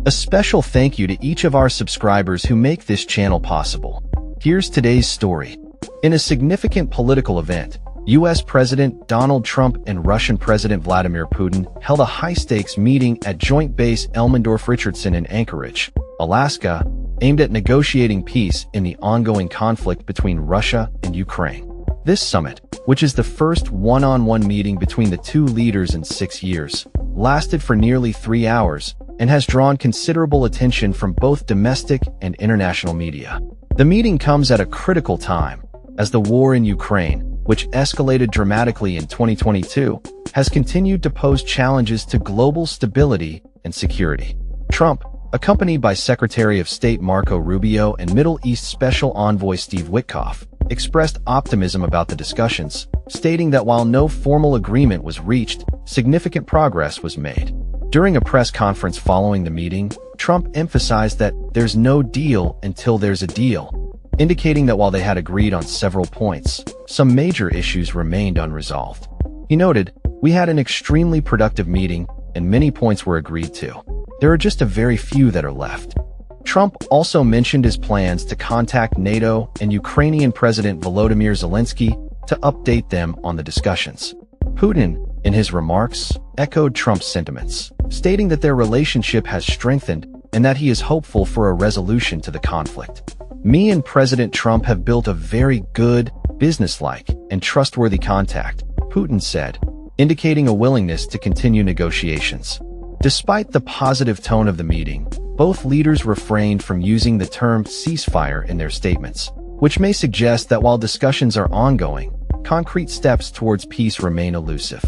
A special thank you to each of our subscribers who make this channel possible. Here's today's story. In a significant political event, U.S. President Donald Trump and Russian President Vladimir Putin held a high-stakes meeting at Joint Base Elmendorf-Richardson in Anchorage, Alaska, aimed at negotiating peace in the ongoing conflict between Russia and Ukraine. This summit, which is the first one-on-one meeting between the two leaders in 6 years, lasted for nearly 3 hours and has drawn considerable attention from both domestic and international media. The meeting comes at a critical time, as the war in Ukraine, which escalated dramatically in 2022, has continued to pose challenges to global stability and security. Trump, accompanied by Secretary of State Marco Rubio and Middle East Special Envoy Steve Witkoff, expressed optimism about the discussions, stating that while no formal agreement was reached, significant progress was made. During a press conference following the meeting, Trump emphasized that there's no deal until there's a deal, indicating that while they had agreed on several points, some major issues remained unresolved. He noted, "We had an extremely productive meeting, and many points were agreed to. There are just a very few that are left." Trump also mentioned his plans to contact NATO and Ukrainian President Volodymyr Zelensky to update them on the discussions. Putin, in his remarks, echoed Trump's sentiments, stating that their relationship has strengthened and that he is hopeful for a resolution to the conflict. "Me and President Trump have built a very good, businesslike, and trustworthy contact," Putin said, indicating a willingness to continue negotiations. Despite the positive tone of the meeting, both leaders refrained from using the term ceasefire in their statements, which may suggest that while discussions are ongoing, concrete steps towards peace remain elusive.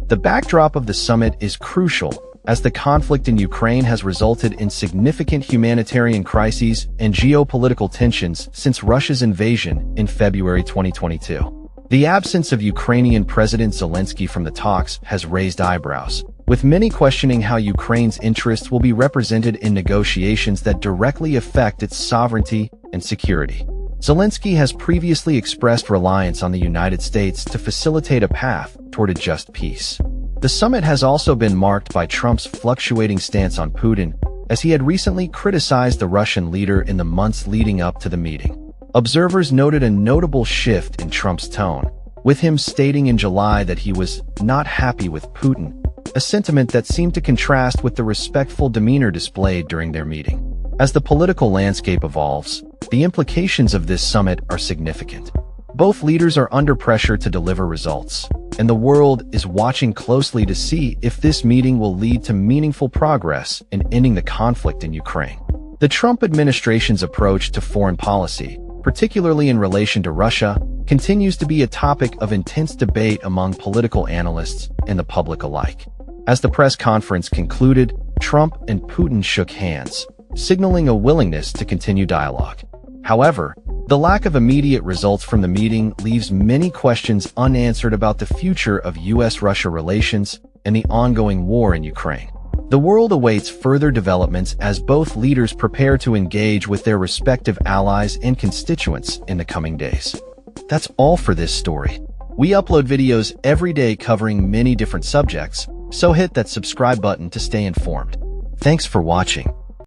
The backdrop of the summit is crucial, as the conflict in Ukraine has resulted in significant humanitarian crises and geopolitical tensions since Russia's invasion in February 2022. The absence of Ukrainian President Zelensky from the talks has raised eyebrows, with many questioning how Ukraine's interests will be represented in negotiations that directly affect its sovereignty and security. Zelensky has previously expressed reliance on the United States to facilitate a path toward a just peace. The summit has also been marked by Trump's fluctuating stance on Putin, as he had recently criticized the Russian leader in the months leading up to the meeting. Observers noted a notable shift in Trump's tone, with him stating in July that he was not happy with Putin, a sentiment that seemed to contrast with the respectful demeanor displayed during their meeting. As the political landscape evolves, the implications of this summit are significant. Both leaders are under pressure to deliver results, and the world is watching closely to see if this meeting will lead to meaningful progress in ending the conflict in Ukraine. The Trump administration's approach to foreign policy, particularly in relation to Russia, continues to be a topic of intense debate among political analysts and the public alike. As the press conference concluded, Trump and Putin shook hands, signaling a willingness to continue dialogue. However, the lack of immediate results from the meeting leaves many questions unanswered about the future of U.S.-Russia relations and the ongoing war in Ukraine. The world awaits further developments as both leaders prepare to engage with their respective allies and constituents in the coming days. That's all for this story. We upload videos every day covering many different subjects, so hit that subscribe button to stay informed. Thanks for watching.